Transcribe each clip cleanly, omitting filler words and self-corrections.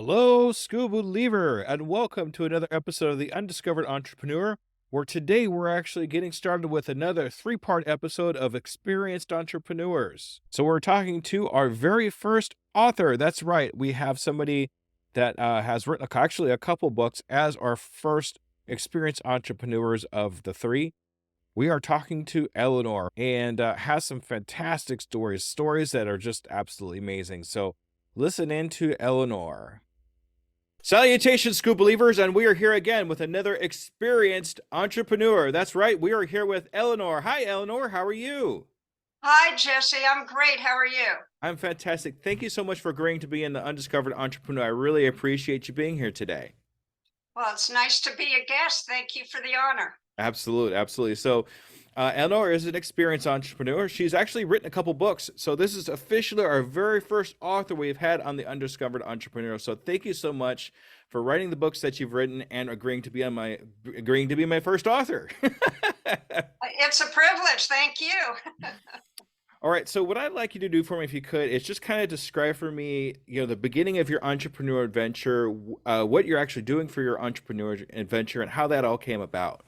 Hello, Scuba Lever, and welcome to another episode of The Undiscovered Entrepreneur, where today we're actually getting started with another three-part episode of Experienced Entrepreneurs. So we're talking to our very first author. That's right, we have somebody that has written actually a couple books as our first experienced entrepreneurs of the three. We are talking to Elinor and has some fantastic stories that are just absolutely amazing. So listen in to Elinor. Salutations, Scoop Believers, and we are here again with another experienced entrepreneur. That's right, we are here with Elinor. Hi, Elinor. How are you? Hi, Jesse. I'm great. How are you? I'm fantastic. Thank you so much for agreeing to be in the Undiscovered Entrepreneur. I really appreciate you being here today. Well, it's nice to be a guest. Thank you for the honor. Absolutely, absolutely. So, Eleanor is an experienced entrepreneur. She's actually written a couple books. So this is officially our very first author we've had on the Undiscovered Entrepreneur. So thank you so much for writing the books that you've written and agreeing to be my first author. It's a privilege. Thank you. All right. So what I'd like you to do for me, if you could, is just kind of describe for me, the beginning of your entrepreneur adventure, what you're actually doing for your entrepreneur adventure, and how that all came about.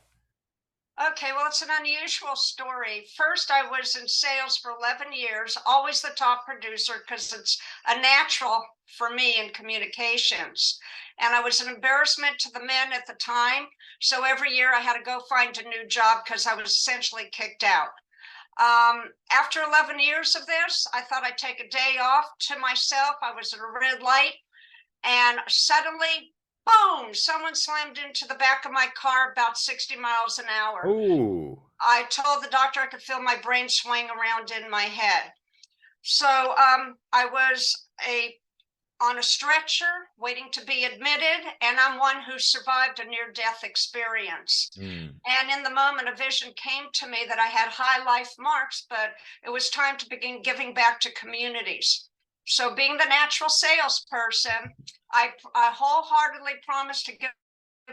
Okay, well, it's an unusual story. First, I was in sales for 11 years, always the top producer because it's a natural for me in communications. And I was an embarrassment to the men at the time. So every year I had to go find a new job because I was essentially kicked out. After 11 years of this, I thought I'd take a day off to myself. I was at a red light and suddenly, boom, someone slammed into the back of my car about 60 miles an hour. Ooh. I told the doctor I could feel my brain swing around in my head. So I was on a stretcher waiting to be admitted, and I'm one who survived a near-death experience. Mm. And in the moment, a vision came to me that I had high life marks, but it was time to begin giving back to communities. So being the natural salesperson, I wholeheartedly promised to give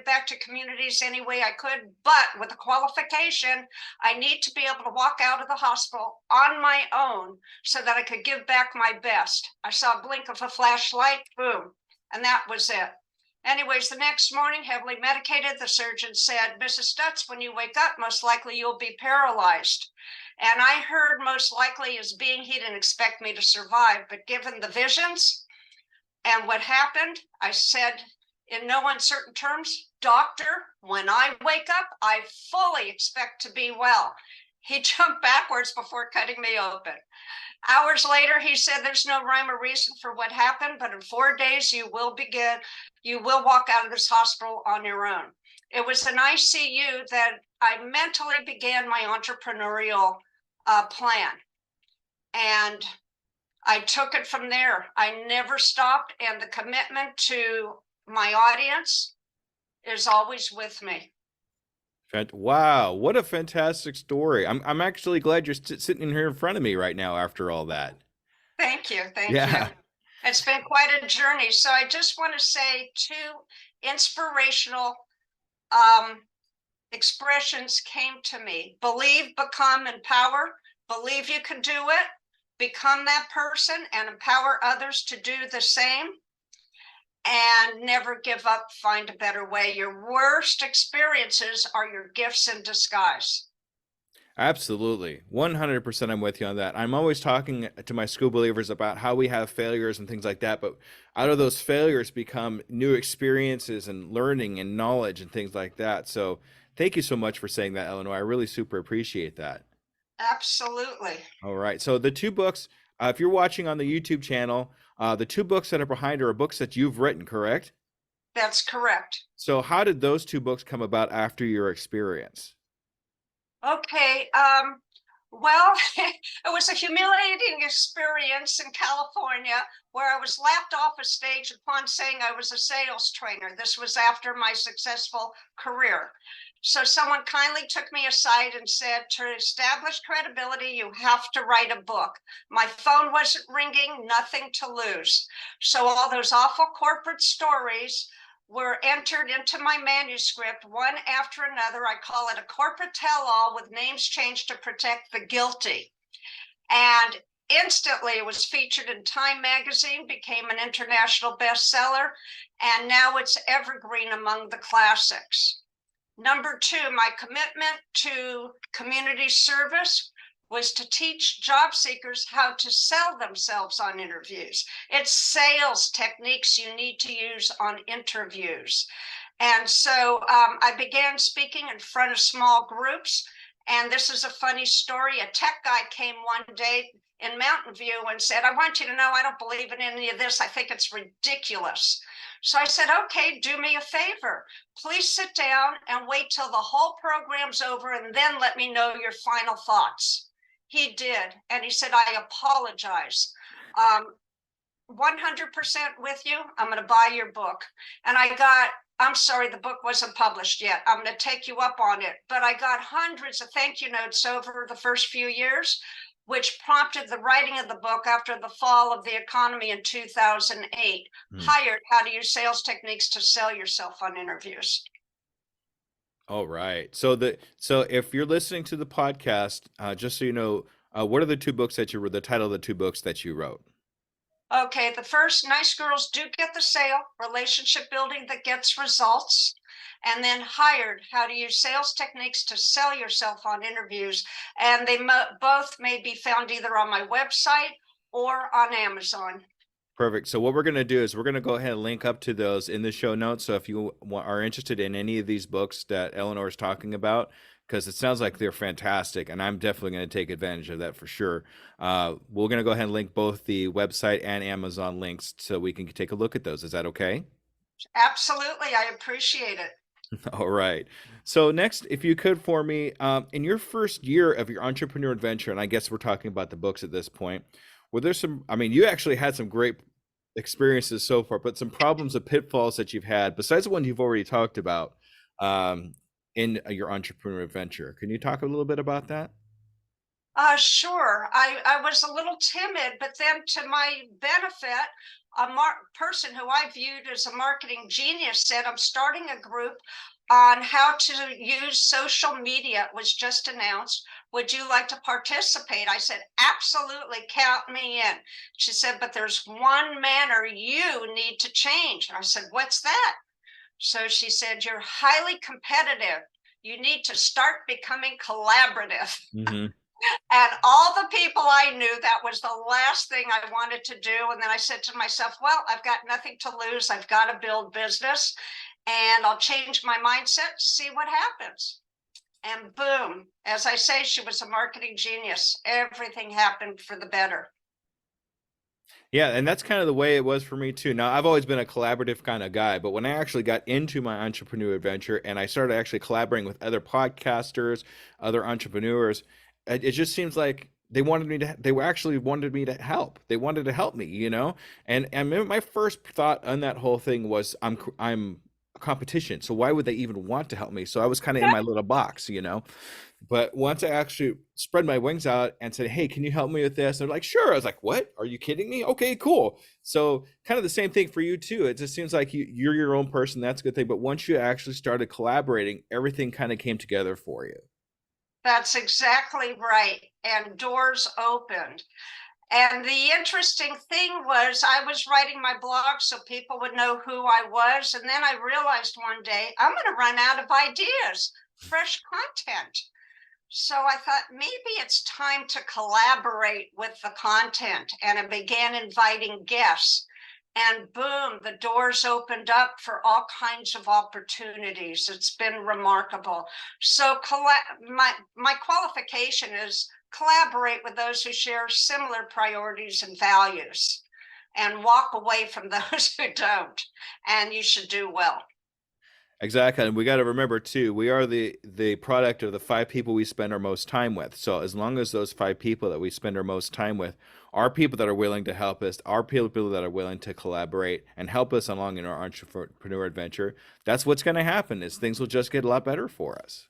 back to communities any way I could, but with a qualification, I need to be able to walk out of the hospital on my own so that I could give back my best. I saw a blink of a flashlight, boom, and that was it. Anyways, the next morning, heavily medicated, the surgeon said, Mrs. Stutz, when you wake up, most likely you'll be paralyzed. And I heard most likely as being he didn't expect me to survive, but given the visions and what happened, I said in no uncertain terms, doctor, when I wake up, I fully expect to be well. He jumped backwards before cutting me open. Hours later, he said, there's no rhyme or reason for what happened, but in 4 days, you will walk out of this hospital on your own. It was an ICU that I mentally began my entrepreneurial plan. And I took it from there. I never stopped, and the commitment to my audience is always with me. Wow, what a fantastic story. I'm actually glad you're sitting here in front of me right now after all that. Thank you. Thank you. Yeah. It's been quite a journey. So I just want to say two inspirational expressions came to me. Believe, become, empower. Believe you can do it. Become that person and empower others to do the same. And never give up, find a better way. Your worst experiences are your gifts in disguise. Absolutely. 100% I'm with you on that. I'm always talking to my school believers about how we have failures and things like that, but out of those failures become new experiences and learning and knowledge and things like that. So thank you so much for saying that, Eleanor. I really super appreciate that. Absolutely. All right. So the two books, if you're watching on the YouTube channel, the two books that are behind are books that you've written, correct? That's correct. So how did those two books come about after your experience? Okay. Well, it was a humiliating experience in California where I was laughed off a stage upon saying I was a sales trainer. This was after my successful career. So someone kindly took me aside and said, to establish credibility, you have to write a book. My phone wasn't ringing, nothing to lose. So all those awful corporate stories were entered into my manuscript one after another. I call it a corporate tell-all with names changed to protect the guilty. And instantly it was featured in Time magazine, became an international bestseller, and now it's evergreen among the classics. Number two, my commitment to community service was to teach job seekers how to sell themselves on interviews. It's sales techniques you need to use on interviews. And so I began speaking in front of small groups. And this is a funny story. A tech guy came one day in Mountain View and said, I want you to know I don't believe in any of this. I think it's ridiculous. So I said, okay, do me a favor. Please sit down and wait till the whole program's over and then let me know your final thoughts. He did. And he said, I apologize. 100% with you. I'm going to buy your book. And I'm sorry, the book wasn't published yet. I'm going to take you up on it. But I got hundreds of thank you notes over the first few years, which prompted the writing of the book after the fall of the economy in 2008. Hired, how to use sales techniques to sell yourself on interviews. All right. So if you're listening to the podcast, just so you know, what are the two books that you wrote, the title of the two books that you wrote? Okay, the first, Nice Girls Do Get the Sale, relationship building that gets results. And then Hired, how to use sales techniques to sell yourself on interviews. And they both may be found either on my website or on Amazon. Perfect. So what we're going to do is we're going to go ahead and link up to those in the show notes. So if you are interested in any of these books that Elinor is talking about, because it sounds like they're fantastic, and I'm definitely going to take advantage of that for sure. We're going to go ahead and link both the website and Amazon links so we can take a look at those. Is that okay? Absolutely. I appreciate it. All right. So next, if you could for me, in your first year of your entrepreneur adventure, and I guess we're talking about the books at this point, were there some, I mean, you actually had some great experiences so far, but some problems or pitfalls that you've had besides the one you've already talked about in your entrepreneur adventure. Can you talk a little bit about that? Sure. I was a little timid, but then to my benefit, a person who I viewed as a marketing genius said, I'm starting a group on how to use social media. It was just announced. Would you like to participate? I said, absolutely, count me in. She said, but there's one manner you need to change. I said, what's that? So she said, you're highly competitive. You need to start becoming collaborative. Mm-hmm. And all the people I knew, that was the last thing I wanted to do. And then I said to myself, well, I've got nothing to lose. I've got to build business and I'll change my mindset, see what happens. And boom, as I say, she was a marketing genius. Everything happened for the better. Yeah, and that's kind of the way it was for me too. Now, I've always been a collaborative kind of guy, but when I actually got into my entrepreneur adventure and I started actually collaborating with other podcasters, other entrepreneurs, it just seems like they actually wanted me to help. They wanted to help me, you know? And my first thought on that whole thing was I'm a competition. So why would they even want to help me? So I was kind of in my little box, you know? But once I actually spread my wings out and said, hey, can you help me with this? They're like, sure. I was like, what? Are you kidding me? Okay, cool. So kind of the same thing for you too. It just seems like you're your own person. That's a good thing. But once you actually started collaborating, everything kind of came together for you. That's exactly right. And doors opened. And the interesting thing was I was writing my blog so people would know who I was. And then I realized one day I'm going to run out of ideas, fresh content. So I thought maybe it's time to collaborate with the content. And I began inviting guests. And boom, the doors opened up for all kinds of opportunities. It's been remarkable. So my qualification is collaborate with those who share similar priorities and values and walk away from those who don't. And you should do well. Exactly. And we got to remember too, we are the product of the 5 people we spend our most time with. So as long as those 5 people that we spend our most time with are people that are willing to help us, are people that are willing to collaborate and help us along in our entrepreneur adventure, that's what's going to happen is things will just get a lot better for us.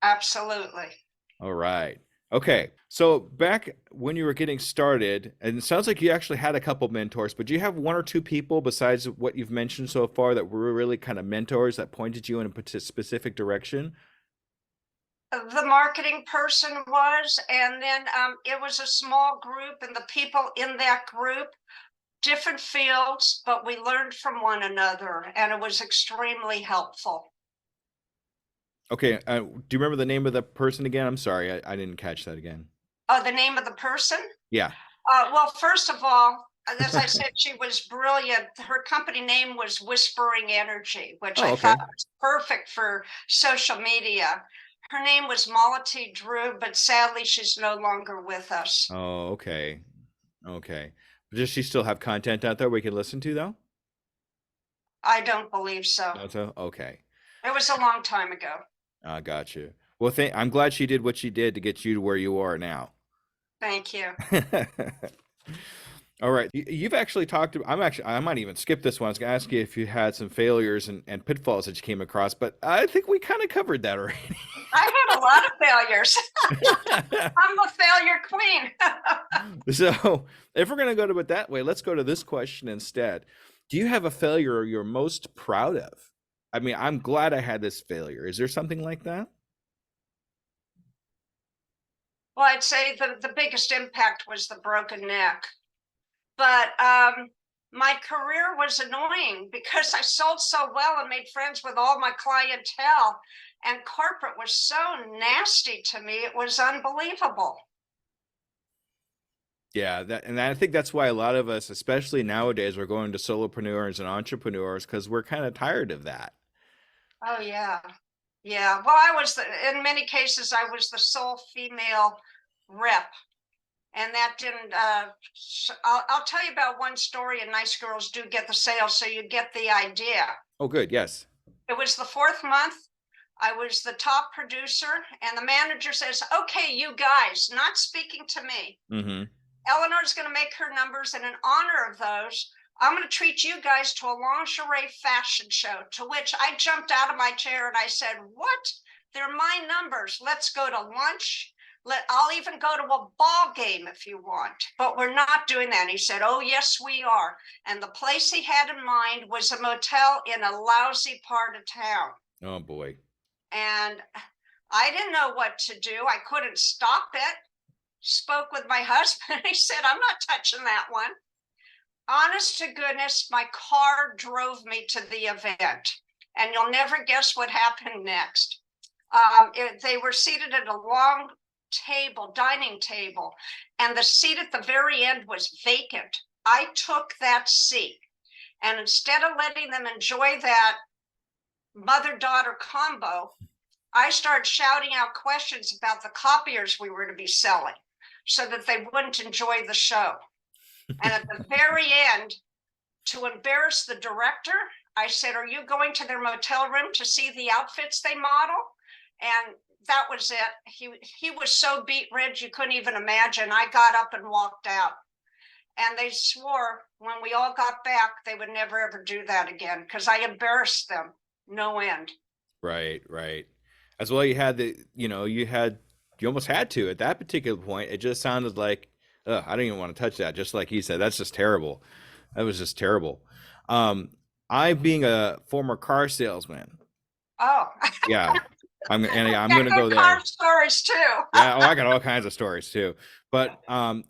Absolutely. All right. Okay. So back when you were getting started, and it sounds like you actually had a couple mentors, but do you have 1 or 2 people besides what you've mentioned so far that were really kind of mentors that pointed you in a specific direction? The marketing person was, and then it was a small group, and the people in that group, different fields, but we learned from one another, and it was extremely helpful. Okay, do you remember the name of the person again? I'm sorry, I didn't catch that again. Oh, the name of the person? Yeah. Well, first of all, as I said, she was brilliant. Her company name was Whispering Energy, which Oh, I okay. thought was perfect for social media. Her name was Malati Drew, but sadly, she's no longer with us. Oh, okay. Okay. Does she still have content out there we can listen to though? I don't believe so. No, so okay. It was a long time ago. I got you. Well, I'm glad she did what she did to get you to where you are now. Thank you. All right. You've actually talked to, I might even skip this one. I was going to ask you if you had some failures and pitfalls that you came across, but I think we kind of covered that already. I had a lot of failures. I'm a failure queen. So if we're going to go to it that way, let's go to this question instead. Do you have a failure you're most proud of? I mean, I'm glad I had this failure. Is there something like that? Well, I'd say the biggest impact was the broken neck. But my career was annoying because I sold so well and made friends with all my clientele. And corporate was so nasty to me. It was unbelievable. Yeah, and I think that's why a lot of us, especially nowadays, we're going to solopreneurs and entrepreneurs because we're kind of tired of that. Oh, yeah. Yeah. Well, in many cases, I was the sole female rep. And that didn't, I'll tell you about one story, and nice girls do get the sale, so you get the idea. Oh, good. Yes. It was the fourth month. I was the top producer, and the manager says, okay, you guys, not speaking to me. Mm-hmm. Elinor's going to make her numbers, and in honor of those, I'm going to treat you guys to a lingerie fashion show, to which I jumped out of my chair and I said, what? They're my numbers. Let's go to lunch. I'll even go to a ball game if you want, but we're not doing that. And he said, oh, yes, we are. And the place he had in mind was a motel in a lousy part of town. Oh, boy. And I didn't know what to do. I couldn't stop it. Spoke with my husband. He said, I'm not touching that one. Honest to goodness, my car drove me to the event. And you'll never guess what happened next. They were seated at a long dining table, and the seat at the very end was vacant. I took that seat, and instead of letting them enjoy that mother-daughter combo, I started shouting out questions about the copiers we were to be selling so that they wouldn't enjoy the show. And at the very end, to embarrass the director, I said, are you going to their motel room to see the outfits they model? And that was it. He was so beat red you couldn't even imagine. I got up and walked out. And they swore when we all got back, they would never ever do that again because I embarrassed them. No end. Right, right. As well, you almost had to at that particular point. It just sounded like, I don't even want to touch that. Just like he said, that's just terrible. That was just terrible. I being a former car salesman. Oh, Yeah. I'm got going to go good there. car stories too. Yeah, I got all kinds of stories too. But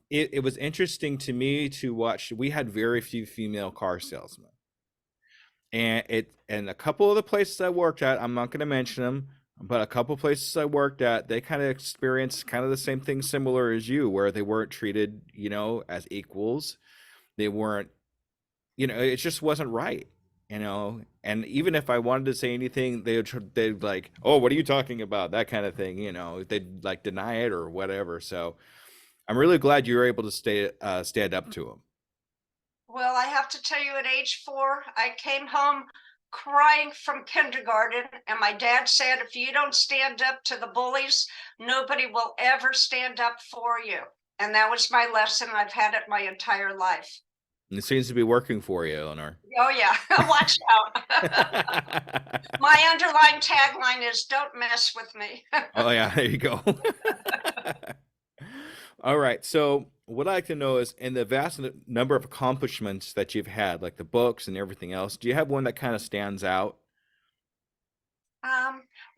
it was interesting to me to watch. We had very few female car salesmen. And a couple of the places I worked at, I'm not going to mention them, but a couple of places I worked at, they kind of experienced kind of the same thing similar as you, where they weren't treated, as equals. They weren't, it just wasn't right. And even if I wanted to say anything, they'd like, oh, what are you talking about? That kind of thing, they'd like deny it or whatever. So I'm really glad you were able to stand up to them. Well, I have to tell you, at age 4, I came home crying from kindergarten, and my dad said, if you don't stand up to the bullies, nobody will ever stand up for you. And that was my lesson. I've had it my entire life. And it seems to be working for you, Elinor. Oh, yeah. Watch out. My underlying tagline is, don't mess with me. Oh, yeah. There you go. All right. So what I'd like to know is, in the vast number of accomplishments that you've had, like the books and everything else, do you have one that kind of stands out?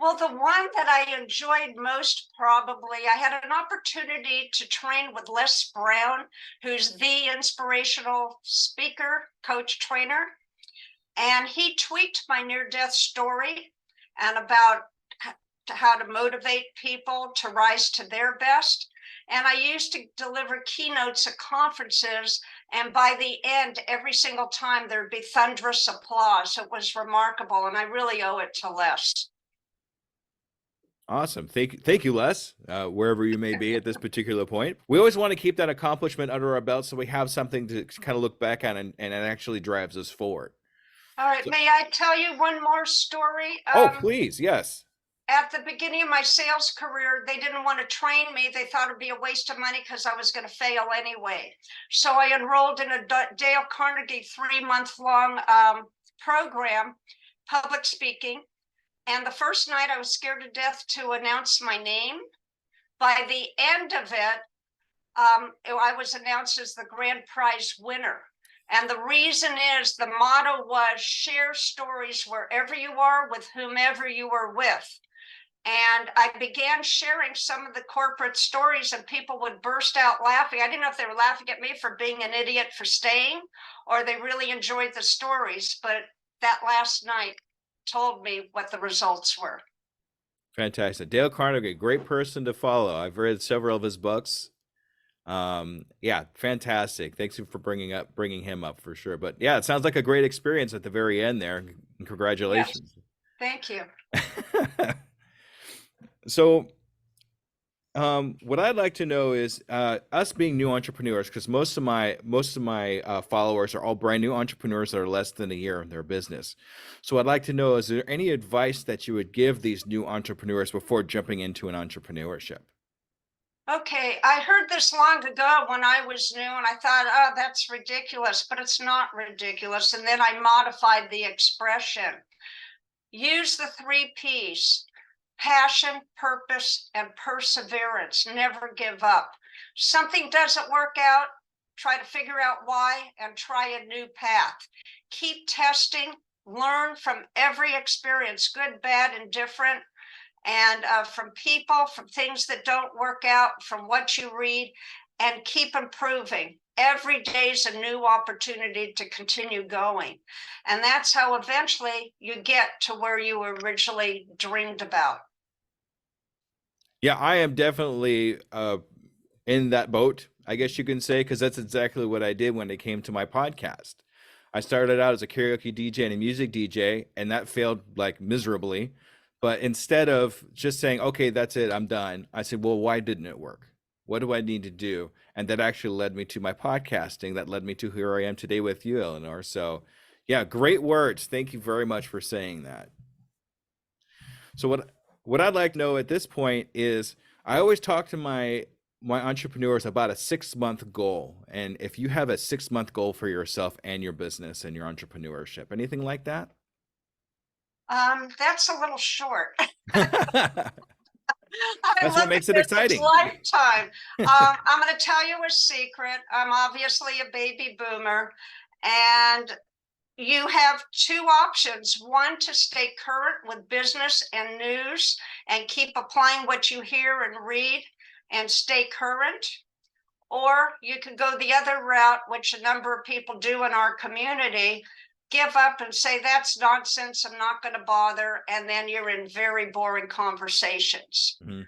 Well, the one that I enjoyed most, probably, I had an opportunity to train with Les Brown, who's the inspirational speaker, coach, trainer. And he tweaked my near-death story and about how to motivate people to rise to their best. And I used to deliver keynotes at conferences, and by the end, every single time there'd be thunderous applause. It was remarkable, and I really owe it to Les. Awesome. Thank you, Les, wherever you may be at this particular point. We always want to keep that accomplishment under our belt so we have something to kind of look back on, and it actually drives us forward. All right, So, may I tell you one more story? oh, please, yes. At the beginning of my sales career, they didn't want to train me. They thought it'd be a waste of money because I was going to fail anyway. So I enrolled in a Dale Carnegie 3-month long program, public speaking. And the first night I was scared to death to announce my name. By the end of it, I was announced as the grand prize winner. And the reason is the motto was share stories wherever you are with whomever you are with. And I began sharing some of the corporate stories, and people would burst out laughing. I didn't know if they were laughing at me for being an idiot for staying, or they really enjoyed the stories. But that last night told me what the results were. Fantastic. Dale Carnegie, great person to follow. I've read several of his books. Yeah, fantastic. Thanks for bringing him up for sure. But yeah, it sounds like a great experience at the very end there. Congratulations. Yes, thank you. So, what I'd like to know is us being new entrepreneurs, because most of my followers are all brand new entrepreneurs that are less than a year in their business. So I'd like to know, is there any advice that you would give these new entrepreneurs before jumping into an entrepreneurship? Okay, I heard this long ago when I was new, and I thought, oh, that's ridiculous, but it's not ridiculous. And then I modified the expression. Use the 3 Ps: passion, purpose, and perseverance. Never give up. Something doesn't work out, try to figure out why, and try a new path. Keep testing, learn from every experience, good, bad, and different, and from people, from things that don't work out, from what you read, and keep improving. Every day is a new opportunity to continue going. And that's how eventually you get to where you originally dreamed about. Yeah, I am definitely in that boat, I guess you can say, because that's exactly what I did when it came to my podcast. I started out as a karaoke DJ and a music DJ, and that failed like miserably. But instead of just saying, okay, that's it, I'm done, I said, well, why didn't it work? What do I need to do? And that actually led me to my podcasting. That led me to where I am today with you, Elinor. So, yeah, great words. Thank you very much for saying that. So what I'd like to know at this point is I always talk to my entrepreneurs about a 6-month goal. And if you have a 6-month goal for yourself and your business and your entrepreneurship, anything like that? That's a little short. That's what makes it exciting. Lifetime. I'm going to tell you a secret. I'm obviously a baby boomer, and you have 2 options. One, to stay current with business and news and keep applying what you hear and read and stay current. Or you could go the other route, which a number of people do in our community: give up and say, that's nonsense, I'm not going to bother. And then you're in very boring conversations. Mhm.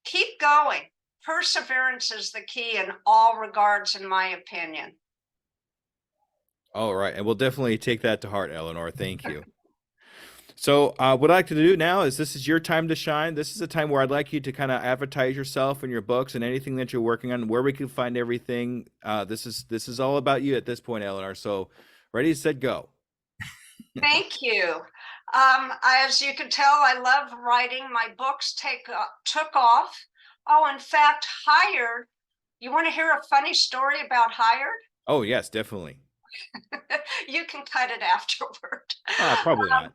Keep going. Perseverance is the key in all regards, in my opinion. All right. And we'll definitely take that to heart, Elinor. Thank you. So what I'd like to do now is this is your time to shine. This is a time where I'd like you to kind of advertise yourself and your books and anything that you're working on, where we can find everything. This is all about you at this point, Elinor. So ready, set, go. Thank you. As you can tell, I love writing. My books took off. Oh, in fact, Hired. You want to hear a funny story about Hired? Oh, yes, definitely. You can cut it afterward. Probably not.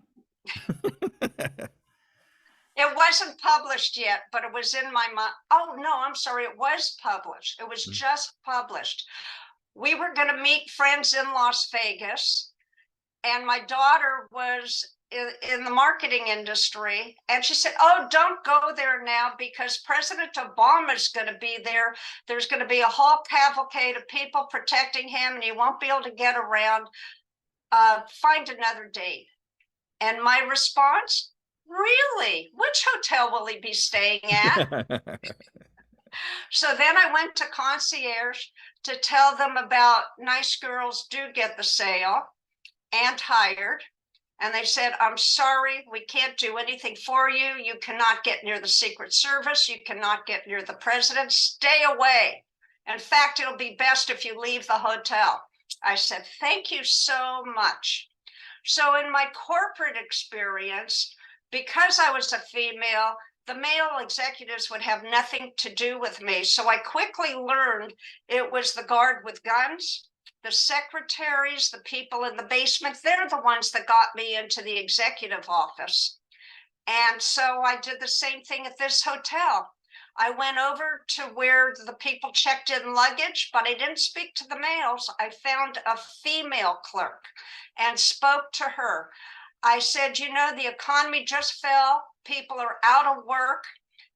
It wasn't published yet, but it was in my mind. Oh, no, I'm sorry. It was published. It was just published. We were going to meet friends in Las Vegas, and my daughter was in the marketing industry. And she said, oh, don't go there now because President Obama is going to be there. There's going to be a whole cavalcade of people protecting him and he won't be able to get around. Find another date. And my response, really? Which hotel will he be staying at? So then I went to concierge to tell them about Nice Girls Do Get the Sale and Hired. And they said, I'm sorry, we can't do anything for you. You cannot get near the Secret Service. You cannot get near the president. Stay away. In fact, it'll be best if you leave the hotel. I said, thank you so much. So in my corporate experience, because I was a female, the male executives would have nothing to do with me. So I quickly learned it was the guard with guns, the secretaries, the people in the basement. They're the ones that got me into the executive office. And so I did the same thing at this hotel. I went over to where the people checked in luggage, but I didn't speak to the males. I found a female clerk and spoke to her. I said, you know, the economy just fell. People are out of work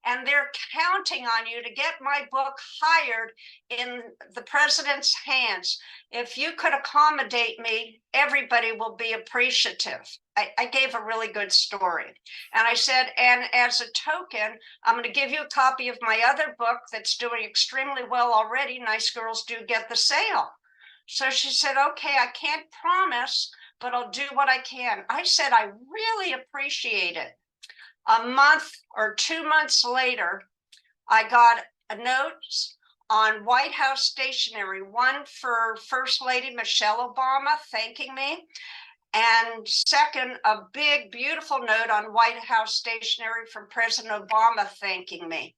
and they're counting on you to get my book Hired in the president's hands. If you could accommodate me, everybody will be appreciative. I gave a really good story. And I said, and as a token, I'm going to give you a copy of my other book that's doing extremely well already. Nice Girls Do Get the Sale. So she said, okay, I can't promise, but I'll do what I can. I said, I really appreciate it. A month or 2 months later, I got a note on White House stationery, one for First Lady Michelle Obama thanking me, and second, a big, beautiful note on White House stationery from President Obama thanking me.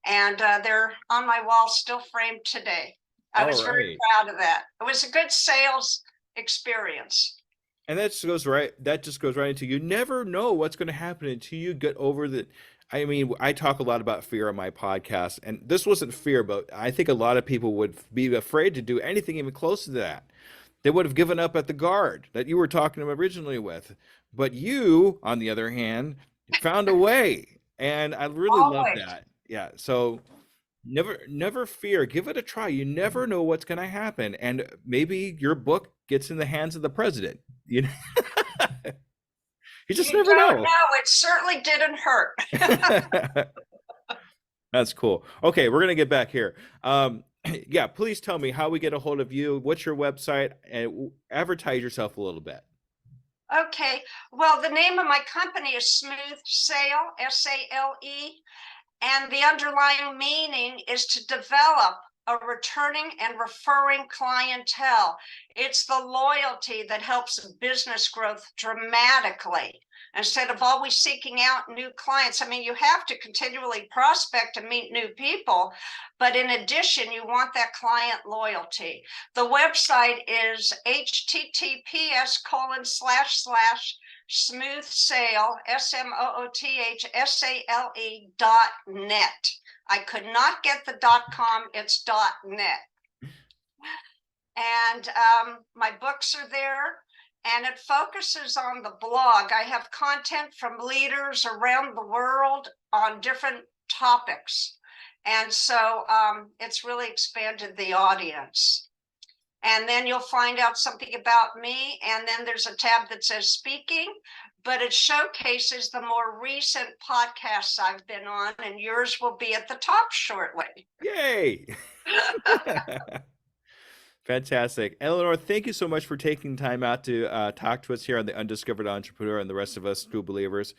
And they're on my wall, still framed today. I was very proud of that. It was a good sales experience. And that just goes right into, you never know what's going to happen until you get over the. I mean, I talk a lot about fear on my podcast, and this wasn't fear, but I think a lot of people would be afraid to do anything even close to that. They would have given up at the guard that you were talking originally with. But you, on the other hand, found a way. And I really love Always. that. Yeah. So never fear. Give it a try. You never know what's going to happen. And maybe your book gets in the hands of the president. You know, you just never know. No, it certainly didn't hurt. That's cool. Okay, we're gonna get back here. Yeah, please tell me how we get a hold of you. What's your website? And advertise yourself a little bit. Okay. Well, the name of my company is Smooth Sale, SALE. And the underlying meaning is to develop a returning and referring clientele. It's the loyalty that helps business growth dramatically. Instead of always seeking out new clients. I mean, you have to continually prospect and meet new people, but in addition, you want that client loyalty. The website is https://smoothsale, smoothsale.net. I could not get the .com, it's .net. And my books are there. And it focuses on the blog. I have content from leaders around the world on different topics. And so it's really expanded the audience. And then you'll find out something about me. And then there's a tab that says speaking, but it showcases the more recent podcasts I've been on, and yours will be at the top shortly. Yay! Fantastic. Elinor, thank you so much for taking time out to talk to us here on the Undiscovered Entrepreneur and the rest of us True Believers.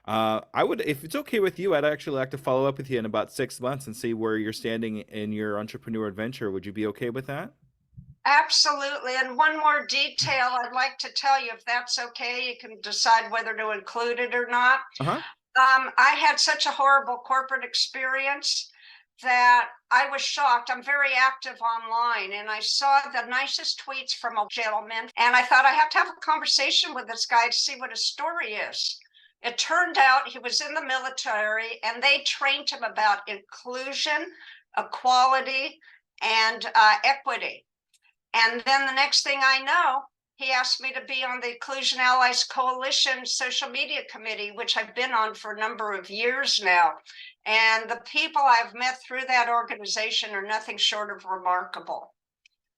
I would, if it's okay with you, I'd actually like to follow up with you in about 6 months and see where you're standing in your entrepreneur adventure. Would you be okay with that? Absolutely. And one more detail I'd like to tell you, if that's okay, you can decide whether to include it or not. Uh-huh. I had such a horrible corporate experience that I was shocked. I'm very active online, and I saw the nicest tweets from a gentleman, and I thought I have to have a conversation with this guy to see what his story is. It turned out he was in the military, and they trained him about inclusion, equality, and equity. And then the next thing I know, he asked me to be on the Inclusion Allies Coalition social media committee, which I've been on for a number of years now. And the people I've met through that organization are nothing short of remarkable.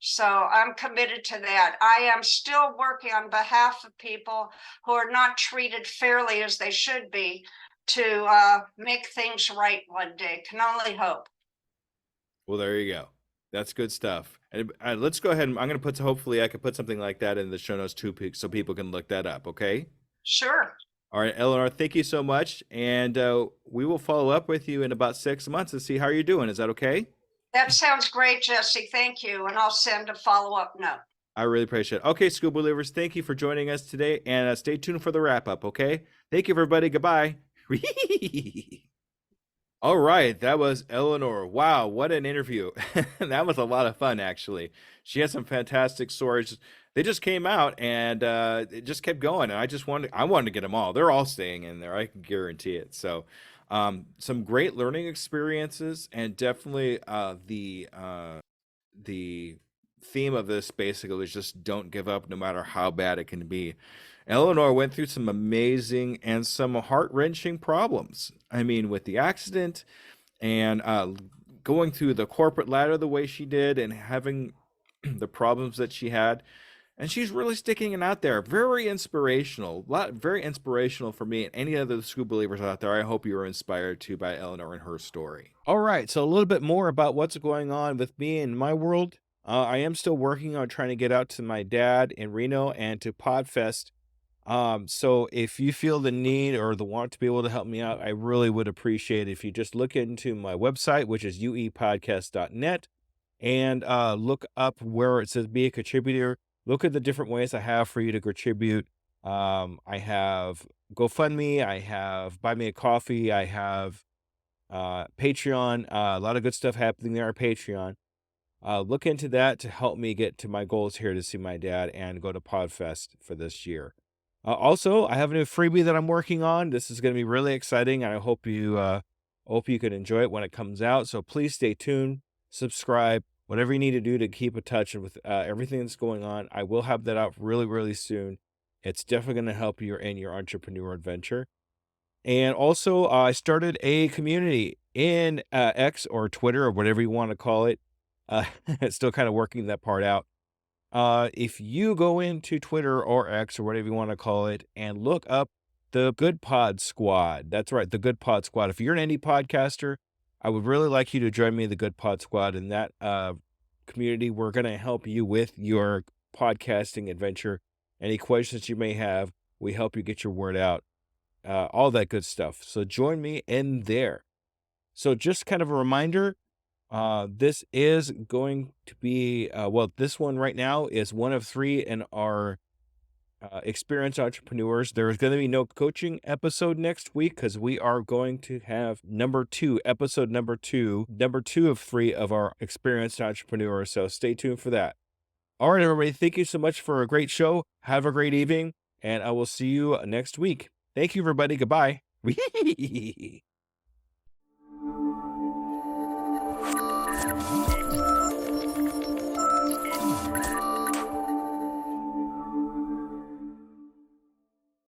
So I'm committed to that. I am still working on behalf of people who are not treated fairly as they should be to make things right one day. Can only hope. Well, there you go. That's good stuff. And let's go ahead and I'm going to hopefully I can put something like that in the show notes too, so people can look that up. Okay. Sure. All right, Eleanor, thank you so much. And we will follow up with you in about 6 months and see how you're doing. Is that okay? That sounds great, Jesse. Thank you. And I'll send a follow-up note. I really appreciate it. Okay, school believers, thank you for joining us today. And stay tuned for the wrap up. Okay. Thank you, everybody. Goodbye. All right, that was Elinor. Wow, what an interview. That was a lot of fun, actually. She had some fantastic stories. They just came out and it just kept going. And I wanted to get them all. They're all staying in there. I can guarantee it. So some great learning experiences, and definitely the theme of this basically is just don't give up no matter how bad it can be. Eleanor went through some amazing and some heart-wrenching problems. I mean, with the accident and going through the corporate ladder the way she did and having the problems that she had. And she's really sticking it out there. Very inspirational. Very inspirational for me and any other school believers out there. I hope you were inspired too by Eleanor and her story. All right, so a little bit more about what's going on with me in my world. I am still working on trying to get out to my dad in Reno and to Podfest. So if you feel the need or the want to be able to help me out, I really would appreciate it if you just look into my website, which is uepodcast.net, and look up where it says be a contributor. Look at the different ways I have for you to contribute. I have GoFundMe, I have Buy Me a Coffee, I have Patreon, a lot of good stuff happening there on Patreon. Look into that to help me get to my goals here to see my dad and go to Podfest for this year. Also, I have a new freebie that I'm working on. This is going to be really exciting, and I hope you can enjoy it when it comes out. So please stay tuned, subscribe, whatever you need to do to keep in touch with everything that's going on. I will have that out really, really soon. It's definitely going to help you in your entrepreneur adventure. And also, I started a community in X or Twitter or whatever you want to call it. Still kind of working that part out. If you go into Twitter or X or whatever you want to call it and look up the Good Pod Squad. That's right, the Good Pod Squad. If you're an indie podcaster, I would really like you to join me in the Good Pod Squad. In that community, we're going to help you with your podcasting adventure. Any questions you may have, we help you get your word out. All that good stuff. So join me in there. So just kind of a reminder, this is going to be, this one right now is one of 3 in our experienced entrepreneurs. There is going to be no coaching episode next week because we are going to have episode number two of 3 of our experienced entrepreneurs. So stay tuned for that. All right, everybody. Thank you so much for a great show. Have a great evening, and I will see you next week. Thank you, everybody. Goodbye.